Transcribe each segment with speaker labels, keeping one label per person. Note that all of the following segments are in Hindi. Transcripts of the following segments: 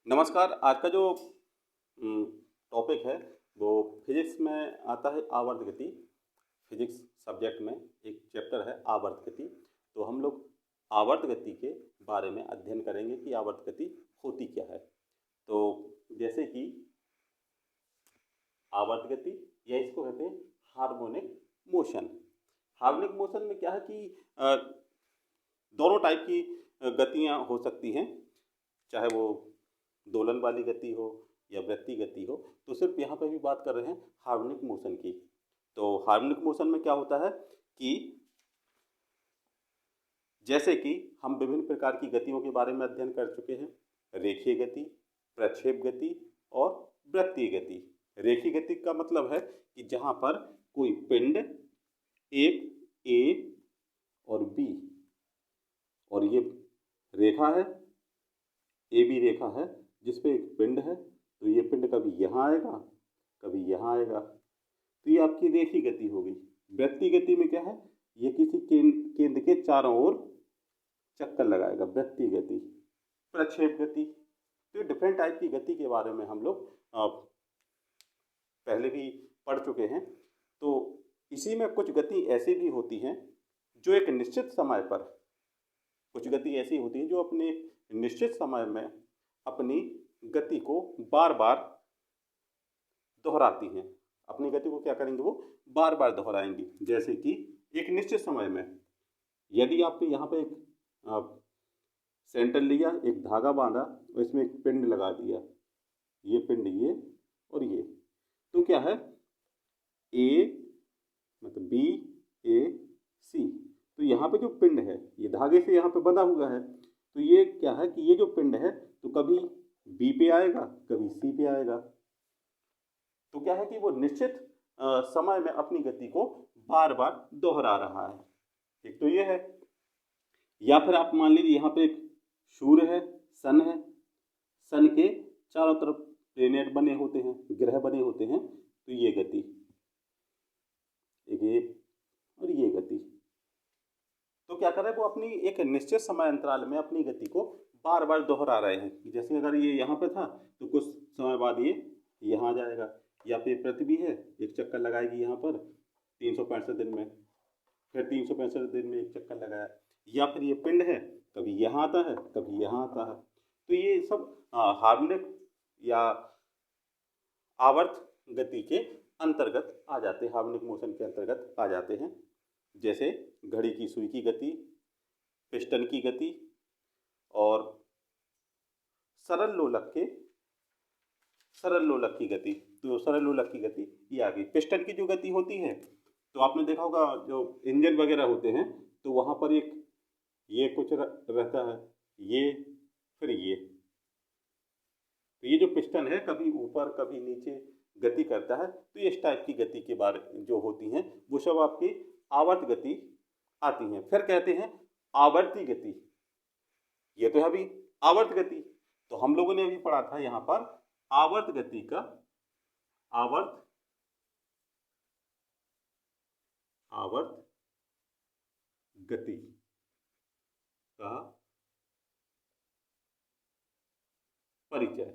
Speaker 1: नमस्कार। आज का जो टॉपिक है वो फिजिक्स में आता है आवर्त गति। फिजिक्स सब्जेक्ट में एक चैप्टर है आवर्त गति। तो हम लोग आवर्त गति के बारे में अध्ययन करेंगे कि आवर्त गति होती क्या है। तो जैसे कि आवर्त गति या इसको कहते हैं हार्मोनिक मोशन। हार्मोनिक मोशन में क्या है कि दोनों टाइप की गतियाँ हो सकती हैं, चाहे वो दोलन वाली गति हो या वृत्तीय गति हो। तो सिर्फ यहाँ पे भी बात कर रहे हैं हार्मोनिक मोशन की। तो हार्मोनिक मोशन में क्या होता है कि जैसे कि हम विभिन्न प्रकार की गतियों के बारे में अध्ययन कर चुके हैं, रेखीय गति, प्रक्षेप गति और वृत्तीय गति। रेखीय गति का मतलब है कि जहाँ पर कोई पिंड एक ए और बी और ये रेखा है, ए बी रेखा है जिसपे एक पिंड है, तो ये पिंड कभी यहाँ आएगा कभी यहाँ आएगा, तो ये आपकी रेखीय गति हो गई। वृत्तीय गति में क्या है, ये किसी केंद्र के चारों ओर चक्कर लगाएगा, वृत्तीय गति। प्रक्षेप गति, तो ये डिफरेंट टाइप की गति के बारे में हम लोग पहले भी पढ़ चुके हैं। तो इसी में कुछ गति ऐसी भी होती हैं जो एक निश्चित समय पर, कुछ गति ऐसी होती है जो अपने निश्चित समय में अपनी गति को बार बार दोहराती हैं। अपनी गति को क्या करेंगे, वो बार बार दोहराएंगी। जैसे कि एक निश्चित समय में यदि आपने यहाँ पे एक सेंटर लिया, एक धागा बांधा और इसमें एक पिंड लगा दिया, ये पिंड ये और ये, तो क्या है ए मतलब बी ए सी, तो यहाँ पे जो पिंड है ये धागे से यहाँ पे बंधा हुआ है, तो ये क्या है कि ये जो पिंड है तो कभी बी पे आएगा कभी सी पे आएगा। तो क्या है कि वो निश्चित समय में अपनी गति को बार बार दोहरा रहा है। एक तो ये है, या फिर आप मान लीजिए यहाँ पे एक सूर्य है, सन के चारों तरफ प्लेनेट बने होते हैं, ग्रह बने होते हैं, तो ये गति, एक ये और ये गति। तो क्या कर रहे हैं, वो अपनी एक निश्चित समय अंतराल में अपनी गति को बार बार दोहरा रहे हैं। जैसे अगर ये यहाँ पे था तो कुछ समय बाद ये यहाँ जाएगा, या फिर पृथ्वी है एक चक्कर लगाएगी यहाँ पर 365 दिन में, फिर 365 दिन में एक चक्कर लगाया, या फिर ये पिंड है कभी यहाँ आता है कभी यहाँ आता है। तो ये सब हार्मोनिक या आवर्त गति के अंतर्गत आ जाते हैं, हार्मोनिक मोशन के अंतर्गत आ जाते हैं। जैसे घड़ी की सुई की गति, पिस्टन की गति और सरल लोलक की गति। तो सरल लोलक की गति ये आ गई। पिस्टन की जो गति होती है तो आपने देखा होगा जो इंजन वगैरह होते हैं तो वहाँ पर एक ये कुछ रहता है, ये फिर ये, तो ये जो पिस्टन है कभी ऊपर कभी नीचे गति करता है। तो ये इस टाइप की गति के बारे जो होती हैं वो सब आपकी आवर्त गति आती हैं। फिर कहते हैं आवर्ती गति, ये तो है अभी आवर्त गति। तो हम लोगों ने अभी पढ़ा था यहाँ पर आवर्त गति का आवर्त गति का परिचय।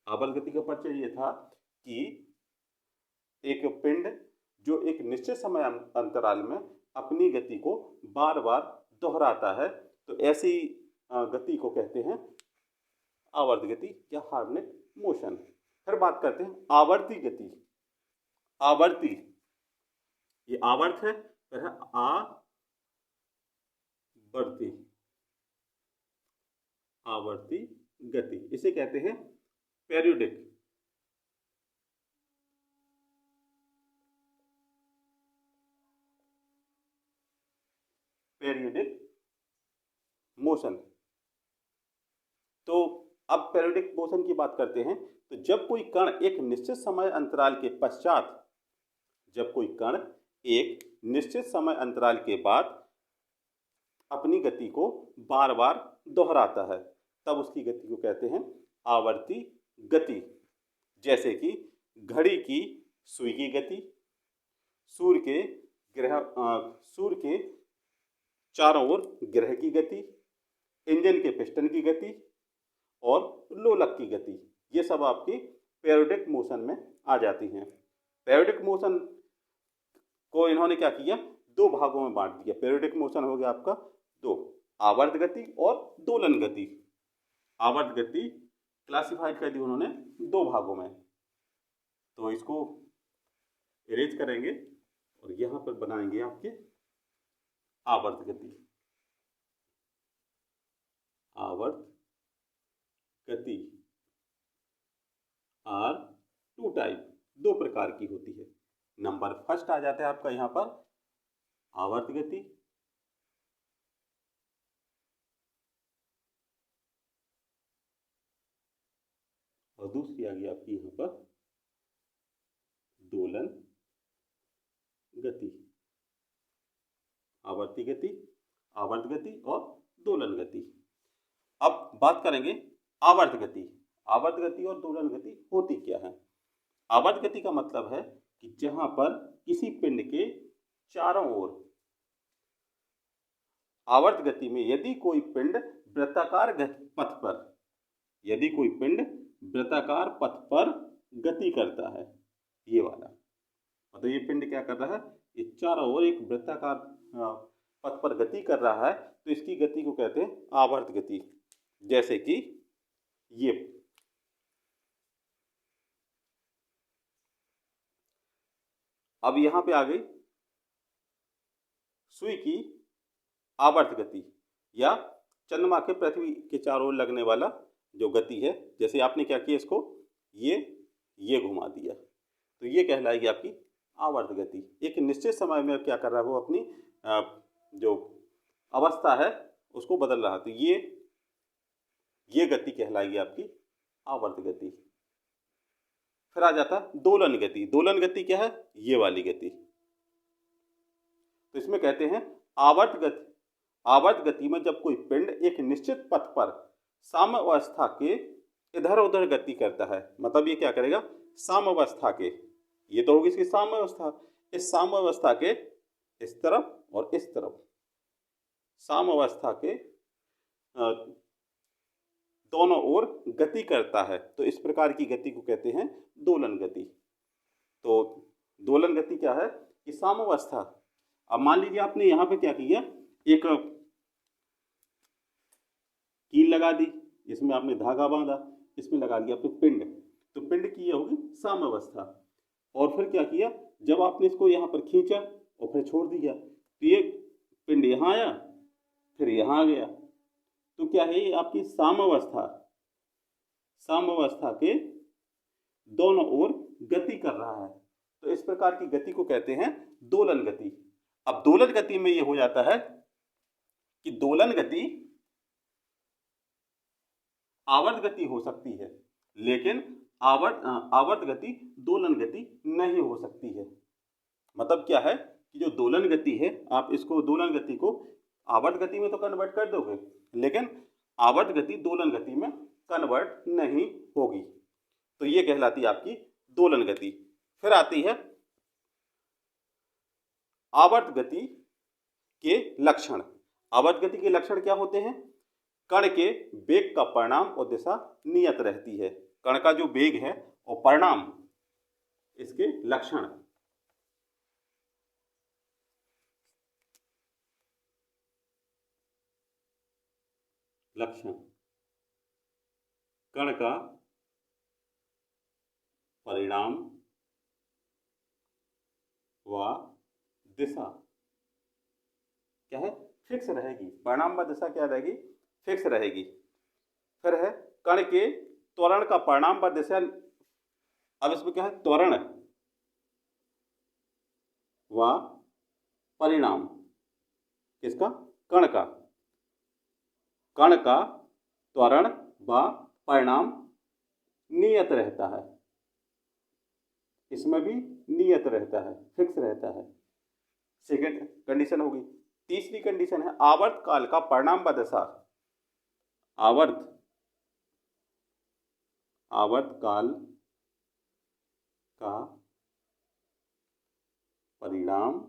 Speaker 1: आवर्त गति का परिचय ये था कि एक पिंड जो एक निश्चित समय अंतराल में अपनी गति को बार बार दोहराता है, तो ऐसी गति को कहते हैं आवर्त गति या हार्मोनिक मोशन। फिर बात करते हैं आवर्ती गति। आवर्ती, ये आवर्त है, फिर है आवर्ती गति, इसे कहते हैं पेरियोडिक। Periodic motion. तो अब पेरियोडिक मोशन की बात करते हैं। तो जब कोई कण एक निश्चित समय अंतराल के पश्चात, जब कोई कण एक निश्चित समय अंतराल के बाद अपनी गति को बार बार दोहराता है, तब उसकी गति को कहते हैं आवर्ती गति। जैसे कि घड़ी की सुई की गति, सूर्य के चारों ओर ग्रह की गति, इंजन के पिस्टन की गति और लोलक की गति, ये सब आपकी पीरियोडिक मोशन में आ जाती हैं। पीरियोडिक मोशन को इन्होंने क्या किया, दो भागों में बांट दिया। पीरियोडिक मोशन हो गया आपका दो, आवर्त गति और दोलन गति। आवर्त गति क्लासिफाइड कर दी उन्होंने दो भागों में। तो इसको इरेज करेंगे और यहाँ पर बनाएंगे आपके आवर्त गति। आवर्त गति आर टू टाइप, दो प्रकार की होती है। नंबर फर्स्ट आ जाता है आपका यहाँ पर आवर्त गति, और दूसरी आ गई आपकी यहाँ पर दोलन गति। आवर्ती गति, आवर्त गति और दोलन गति। अब बात करेंगे आवर्त गति। आवर्त गति और दोलन गति होती क्या है। आवर्त गति का मतलब है कि जहां पर किसी पिंड के चारों ओर, आवर्त गति में यदि कोई पिंड वृत्ताकार पथ पर, यदि कोई पिंड वृत्ताकार पथ पर गति करता है, ये वाला मतलब ये पिंड क्या कर रहा है, ये चारों ओर एक वृत्ताकार पथ पर गति कर रहा है, तो इसकी गति को कहते हैं आवर्त गति। जैसे कि ये अब यहां पे आ गई सुई की आवर्त गति, या चंद्रमा के पृथ्वी के चारों ओर लगने वाला जो गति है। जैसे आपने क्या किया, इसको ये घुमा दिया, तो ये कहलाएगी आपकी आवर्त गति। एक निश्चित समय में क्या कर रहा है वो, अपनी जो अवस्था है उसको बदल रहा, तो ये गति कहलाएगी आपकी आवर्त गति। फिर आ जाता है दोलन गति। दोलन गति क्या है, ये वाली गति। तो इसमें कहते हैं आवर्त गति। आवर्त गति में जब कोई पिंड एक निश्चित पथ पर साम्यावस्था के इधर उधर गति करता है, मतलब ये क्या करेगा, साम्यावस्था के, ये तो होगी इसकी साम्यावस्था, इस साम्यावस्था के इस तरफ और इस तरफ, साम्यावस्था के दोनों ओर गति करता है, तो इस प्रकार की गति को कहते हैं दोलन गति। तो दोलन गति क्या है कि साम्यावस्था। अब मान लीजिए आपने यहाँ पे क्या किया, एक कील लगा दी, इसमें आपने धागा बांधा, इसमें लगा दिया आपने पिंड, तो पिंड की ये होगी साम्यावस्था। और फिर क्या किया, जब आपने इसको यहाँ पर खींचा और फिर छोड़ दिया, तो ये पिंड यहाँ आया, फिर यहाँ आ गया, तो क्या है, ये आपकी साम्यावस्था। साम्यावस्था के दोनों ओर गति कर रहा है, तो इस प्रकार की गति को कहते हैं दोलन गति। अब दोलन गति में ये हो जाता है कि दोलन गति आवर्त गति हो सकती है, लेकिन आवर्त गति दोलन गति नहीं हो सकती है। मतलब क्या है कि जो दोलन गति है, आप इसको दोलन गति को आवर्त गति में तो कन्वर्ट कर दोगे, लेकिन आवर्त गति दोलन गति में कन्वर्ट नहीं होगी, तो ये कहलाती है आपकी दोलन गति। फिर आती है आवर्त गति के लक्षण। आवर्त गति के लक्षण क्या होते हैं, कण के वेग का परिणाम और दिशा नियत रहती है। कण का जो वेग है और परिणाम, इसके लक्षण। लक्षण, कण का परिणाम व दिशा क्या है, फिक्स रहेगी। परिणाम व दिशा क्या रहेगी, फिक्स रहेगी। फिर है कण के त्वरण का परिणाम व दिशा। अब इसमें क्या है, त्वरण व परिणाम किसका, कण का। कण का त्वरण व परिणाम नियत रहता है, इसमें भी नियत रहता है, फिक्स रहता है। सेकेंड कंडीशन होगी। तीसरी कंडीशन है आवर्त काल का परिणाम व दिशा। आवर्त काल का परिणाम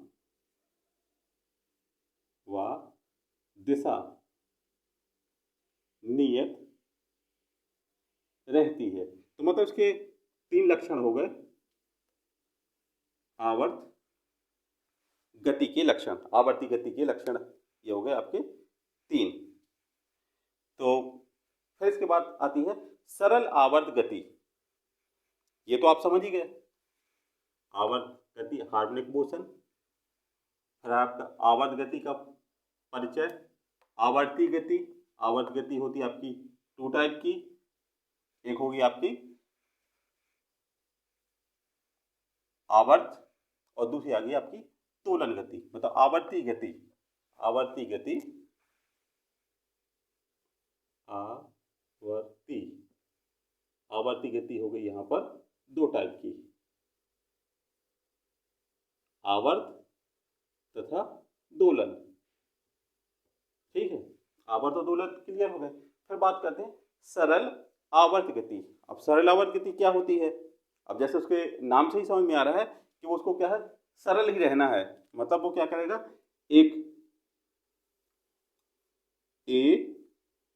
Speaker 1: व दिशा नियत रहती है। तो मतलब इसके 3 लक्षण हो गए आवर्त गति के लक्षण, आवर्ती गति के लक्षण ये हो गए आपके 3। तो फिर इसके बाद आती है सरल आवर्त गति। ये तो आप समझ ही गए, आवर्त गति हार्मोनिक मोशन। फिर आपका आवर्त गति का परिचय, आवर्ती गति। आवर्त गति होती है आपकी 2 टाइप की, एक होगी आपकी आवर्त और दूसरी आ गई आपकी दोलन गति। मतलब आवर्ती गति, आवर्ती गति, आवर्ती, आवर्ती गति हो गई यहाँ पर 2 टाइप की, आवर्त तथा दोलन। ठीक है, आवर्त और दोलन क्लियर हो गए। फिर बात करते हैं सरल आवर्त गति। अब सरल आवर्त गति क्या होती है? अब जैसे उसके नाम से ही समझ में आ रहा है कि वो उसको क्या है, सरल ही रहना है। मतलब वो क्या करेगा, एक ए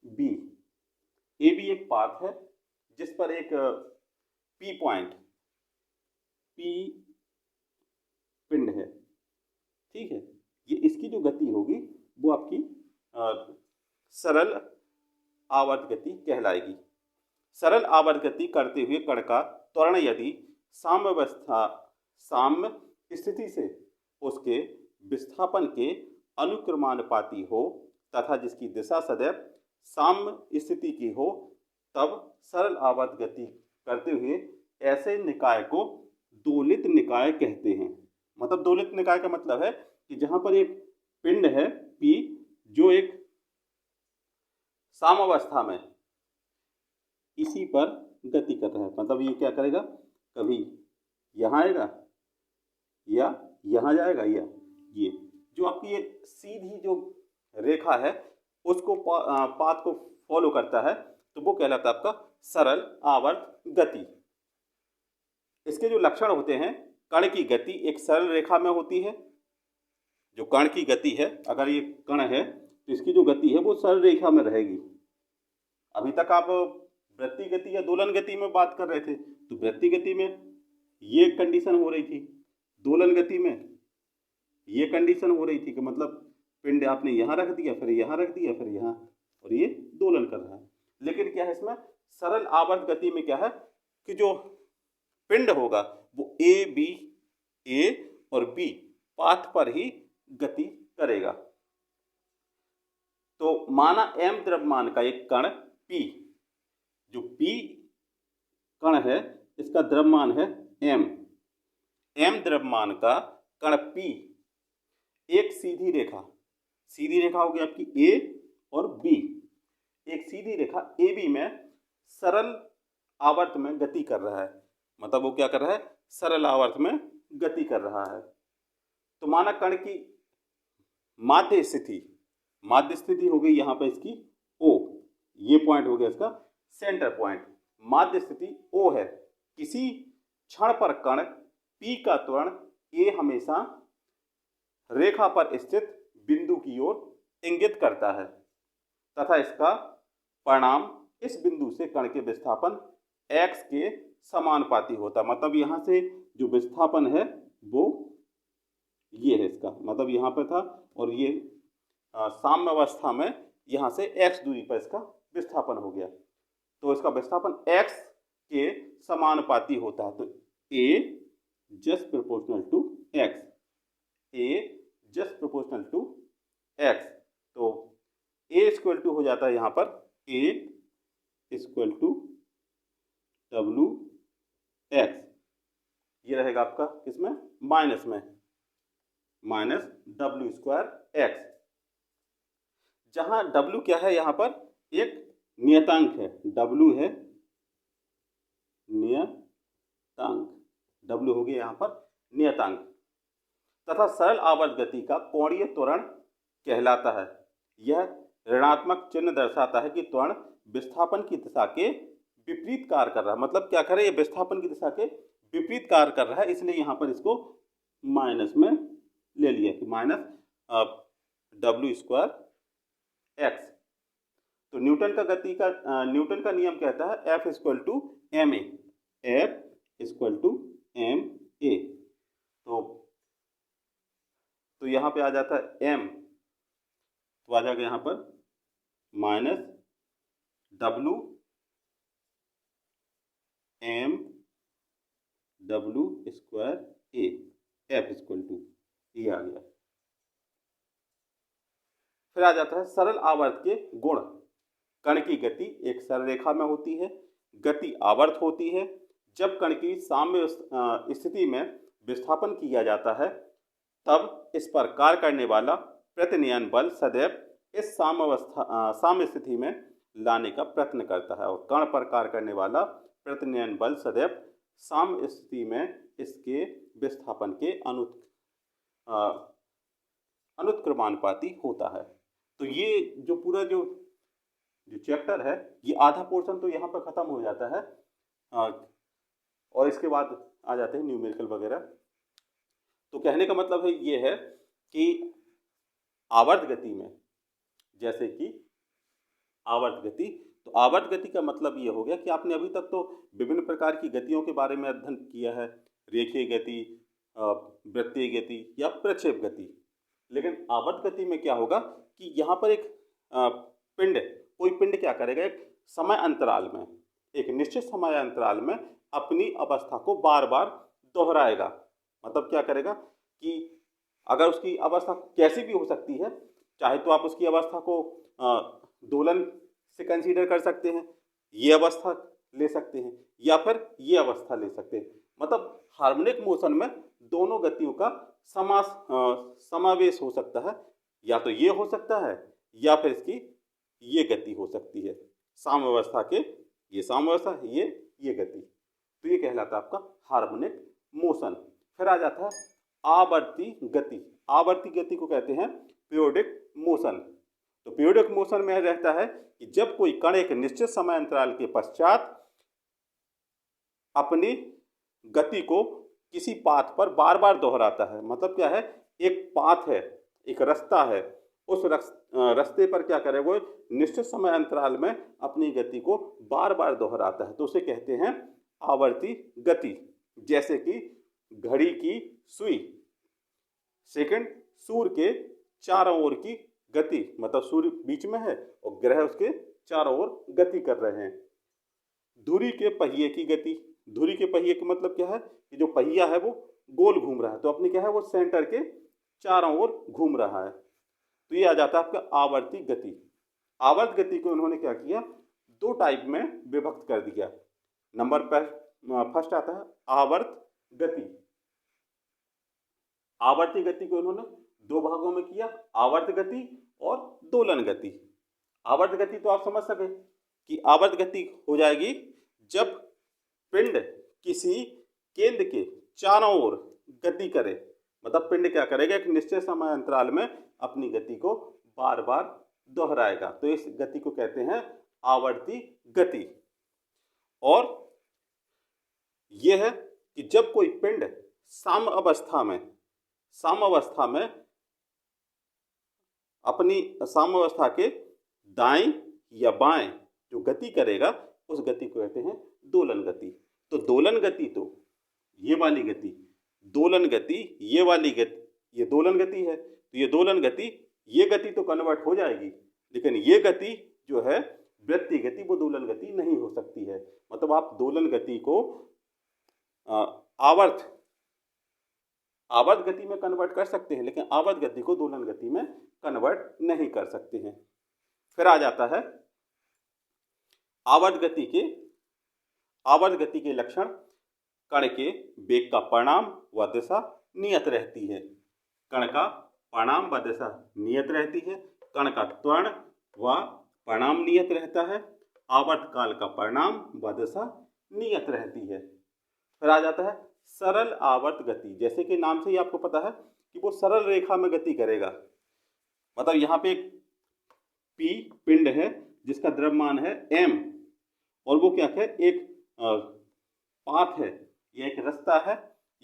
Speaker 1: बी एक पाथ है जिस पर एक पी पॉइंट, पी पिंड है। ठीक है, ये इसकी जो गति होगी वो आपकी सरल आवर्त गति कहलाएगी। सरल आवर्त गति करते हुए कण का त्वरण यदि साम्य स्थिति से उसके विस्थापन के अनुक्रमानुपाती हो तथा जिसकी दिशा सदैव साम्य स्थिति की हो, तब सरल आवर्त गति करते हुए ऐसे निकाय को दोलित निकाय कहते हैं। मतलब दोलित निकाय का मतलब है कि जहां पर एक पिंड है P जो एक साम्यावस्था में इसी पर गति कर रहा है। मतलब ये क्या करेगा, कभी यहाँ आएगा या यहाँ जाएगा, या ये जो आपकी ये सीधी जो रेखा है उसको पाथ को फॉलो करता है, तो वो कहलाता है आपका सरल आवर्त गति। इसके जो लक्षण होते हैं, कण की गति एक सरल रेखा में होती है। जो कण की गति है, अगर ये कण है तो इसकी जो गति है वो सरल रेखा में रहेगी। अभी तक आप वृत्ति गति या दोलन गति में बात कर रहे थे, तो वृत्ति गति में ये कंडीशन हो रही थी, दोलन गति में ये कंडीशन हो रही थी कि मतलब पिंड आपने यहाँ रख दिया, फिर यहाँ रख दिया, फिर यहाँ, और ये दोलन कर रहा है। लेकिन क्या है इसमें सरल आवर्त गति में क्या है कि जो पिंड होगा वो ए और बी पाथ पर ही गति करेगा। तो माना m द्रव्यमान का एक कण P, जो P कण है इसका द्रव्यमान है m द्रव्यमान का कण P एक सीधी रेखा होगी आपकी A और B, एक सीधी रेखा AB में सरल आवर्त में गति कर रहा है। मतलब वो क्या कर रहा है, सरल आवर्त में गति कर रहा है। तो माना कण की माध्य स्थिति हो गई यहाँ पे इसकी O, ये पॉइंट हो गया इसका सेंटर पॉइंट, माध्य स्थिति O है। किसी क्षण पर कण P का त्वरण A हमेशा रेखा पर स्थित बिंदु की ओर इंगित करता है तथा इसका परिणाम इस बिंदु से कण के विस्थापन x के समानुपाती होता है। मतलब यहाँ से जो विस्थापन है वो ये है इसका, मतलब यहाँ पर था और ये साम्य अवस्था में यहाँ से x दूरी पर इसका विस्थापन हो गया, तो इसका विस्थापन x के समानुपाती होता है। तो a just proportional to x, a just proportional to x, तो a इक्वल टू हो जाता है यहाँ पर a equal to w x, ये रहेगा आपका किसमें, माइनस में, माइनस w स्क्वायर x, जहां w क्या है यहाँ पर एक नियतांक है, w है नियतांक, w हो गया यहाँ पर नियतांक, तथा सरल आवर्त गति का कोणीय त्वरण कहलाता है। यह ऋणात्मक चिन्ह दर्शाता है कि त्वरण विस्थापन की दिशा के विपरीत कार्य कर रहा है। मतलब क्या करे, ये विस्थापन की दिशा के विपरीत कार्य कर रहा है, इसलिए यहाँ पर इसको माइनस में ले लिया कि माइनस w स्क्वायर x। तो न्यूटन का नियम कहता है F equal to M A, F equal to M A. तो यहाँ पे आ जाता है m, तो आ जाएगा यहाँ पर minus W m W square A, F equal to ये आ गया। फिर आ जाता है सरल आवर्त के गुण। कण की गति एक सरल रेखा में होती है, गति आवर्त होती है। जब कण की साम्य स्थिति में विस्थापन किया जाता है तब इस पर कार्य करने वाला प्रतिनयन बल सदैव इस साम्य स्थिति में लाने का प्रयत्न करता है, और कण पर कार्य करने वाला प्रतिनयन बल सदैव साम्य स्थिति में इसके विस्थापन के अनुत्क्रमानुपाती होता है। तो ये जो पूरा जो चैप्टर है, ये आधा पोर्शन तो यहाँ पर खत्म हो जाता है, और इसके बाद आ जाते हैं न्यूमेरिकल वगैरह। तो कहने का मतलब है ये है कि आवर्त गति में, जैसे कि आवर्त गति, तो आवर्त गति का मतलब ये हो गया कि आपने अभी तक तो विभिन्न प्रकार की गतियों के बारे में अध्ययन किया है, रेखीय गति, वृत्तीय गति या प्रक्षेप गति। लेकिन आवर्त गति में क्या होगा कि यहाँ पर एक कोई पिंड क्या करेगा, एक समय अंतराल में, एक निश्चित समय अंतराल में अपनी अवस्था को बार बार दोहराएगा। मतलब क्या करेगा कि अगर उसकी अवस्था कैसी भी हो सकती है, चाहे तो आप उसकी अवस्था को दोलन से कंसीडर कर सकते हैं, ये अवस्था ले सकते हैं, या फिर ये अवस्था ले सकते हैं। मतलब हार्मोनिक मोशन में दोनों गतियों का समावेश हो सकता है, या तो ये हो सकता है या फिर इसकी ये गति हो सकती है। साम्यावस्था के ये साम्यावस्था, ये गति, तो ये कहलाता है आपका हार्मोनिक मोशन। फिर आ जाता है आवर्ती गति। आवर्ती गति को कहते हैं पीरियोडिक मोशन। तो पीरियोडिक मोशन में रहता है कि जब कोई कण एक निश्चित समय अंतराल के पश्चात अपनी गति को किसी पाथ पर बार बार दोहराता है। मतलब क्या है, एक पाथ है, एक रास्ता है, उस रास्ते पर क्या करे, वो निश्चित समय अंतराल में अपनी गति को बार बार दोहराता है, तो उसे कहते हैं आवर्ती गति। जैसे कि घड़ी की सुई, सेकंड सूर्य के चारों ओर की गति, मतलब सूर्य बीच में है और ग्रह उसके चारों ओर गति कर रहे हैं। धुरी के पहिए की गति, धुरी के पहिए का मतलब क्या है कि जो पहिया है वो गोल घूम रहा है, तो अपने क्या है, वो सेंटर के चारों ओर घूम रहा है। तो ये आ जाता है आपका आवर्ती गति। आवर्त गति को उन्होंने क्या किया, दो टाइप में विभक्त कर दिया। नंबर फर्स्ट आता है आवर्त गति। आवर्ती गति को उन्होंने दो भागों में किया, आवर्त गति और दोलन गति। आवर्त गति तो आप समझ सके कि आवर्त गति हो जाएगी जब पिंड किसी केंद्र के चारों ओर गति करे। मतलब पिंड क्या करेगा, एक निश्चित समय अंतराल में अपनी गति को बार बार दोहराएगा, तो इस गति को कहते हैं आवर्ती गति। और यह है कि जब कोई पिंड साम्यावस्था में अपनी साम्यावस्था के दाएं या बाएं जो गति करेगा, उस गति को कहते हैं दोलन गति। तो दोलन गति तो ये वाली गति, दोलन गति ये वाली गति, ये दोलन गति है, तो ये दोलन गति, ये गति तो कन्वर्ट हो जाएगी, लेकिन ये गति जो है वृत्तीय गति, वो दोलन गति नहीं हो सकती है। मतलब आप दोलन गति को आवर्त गति में कन्वर्ट कर सकते हैं, लेकिन आवर्त गति को दोलन गति में कन्वर्ट नहीं कर सकते हैं। फिर आ जाता है आवर्त गति के लक्षण। कण के वेग का परिणाम व दिशा नियत रहती है। कण का परिणाम व दिशा नियत रहती है। कण का त्वरण व परिणाम नियत रहता है। आवर्त काल का परिणाम व दिशा नियत रहती है। फिर आ जाता है सरल आवर्त गति। जैसे कि नाम से ही आपको पता है कि वो सरल रेखा में गति करेगा। मतलब यहाँ पे एक P पिंड है जिसका द्रव्यमान है m, और वो क्या है, एक पाथ है या एक रास्ता है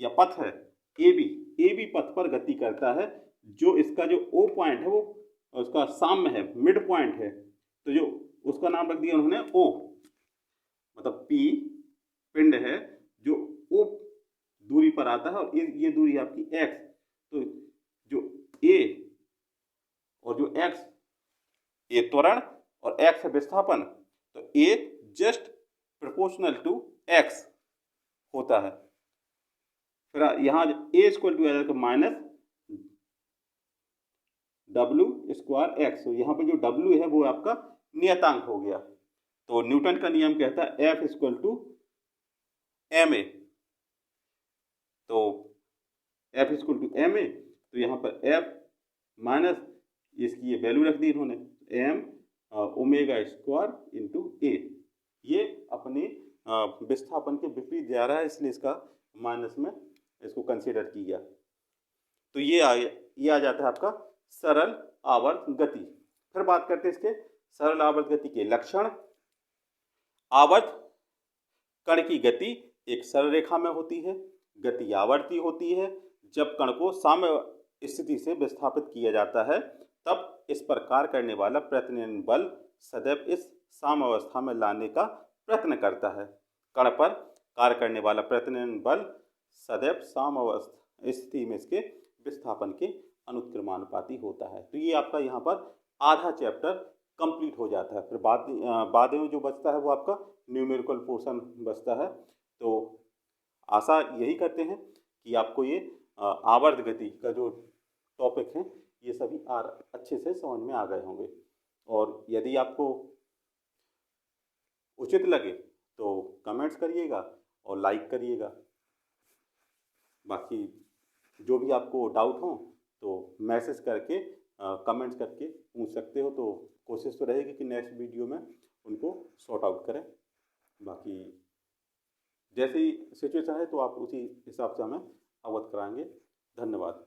Speaker 1: या पथ है AB पथ पर गति करता है। जो इसका जो O पॉइंट है वो उसका साम्य है, मिड पॉइंट है। तो जो उसका नाम रख दिया उन्होंने ओ, मतलब P पिंड है जो O दूरी पर आता है और ये दूरी आपकी X। तो जो A और जो X, A त्वरण और X है विस्थापन, तो A just proportional to X होता है। फिर यहाँ A इक्वल टू आ जाएगा माइनस W² X। तो यहाँ पे जो W है वो आपका नियतांक हो गया। तो न्यूटन का नियम कहता है F इक्वल टू ma। तो F इक्वल टू ma, तो यहाँ पर F माइनस इसकी ये वैल्यू रख दी इन्होंने m omega square into a। ये अपने विस्थापन के विपरीत जा रहा है, इसलिए इसका माइनस में इसको कंसीडर किया। तो ये आ जाता है आपका सरल आवर्त गति। फिर बात करते हैं इसके सरल आवर्त गति के लक्षण। आवर्त कण की गति एक सरल रेखा में होती है, गति आवर्ती होती है। जब कण को साम्य स्थिति से विस्थापित किया जाता है तब इस पर कार्य करने वाला प्रतिनियन बल सदैव इस साम्यावस्था में लाने का प्रयत्न करता है। कण पर कार्य करने वाला प्रतिनियन बल सदैव साम्यावस्था स्थिति में इसके विस्थापन के अनुक्रमानुपाती होता है। तो ये आपका यहाँ पर आधा चैप्टर कंप्लीट हो जाता है। फिर बाद में जो बचता है वो आपका न्यूमेरिकल पोर्शन बचता है। तो आशा यही करते हैं कि आपको ये आवर्त गति का जो टॉपिक है ये सभी अच्छे से समझ में आ गए होंगे। और यदि आपको उचित लगे तो कमेंट्स करिएगा और लाइक करिएगा। बाकी जो भी आपको डाउट हो तो मैसेज करके कमेंट्स करके पूछ सकते हो। तो कोशिश तो रहेगी कि नेक्स्ट वीडियो में उनको सॉर्ट आउट करें। बाकी जैसी सिचुएशन है तो आप उसी हिसाब से हमें अवगत कराएंगे। धन्यवाद।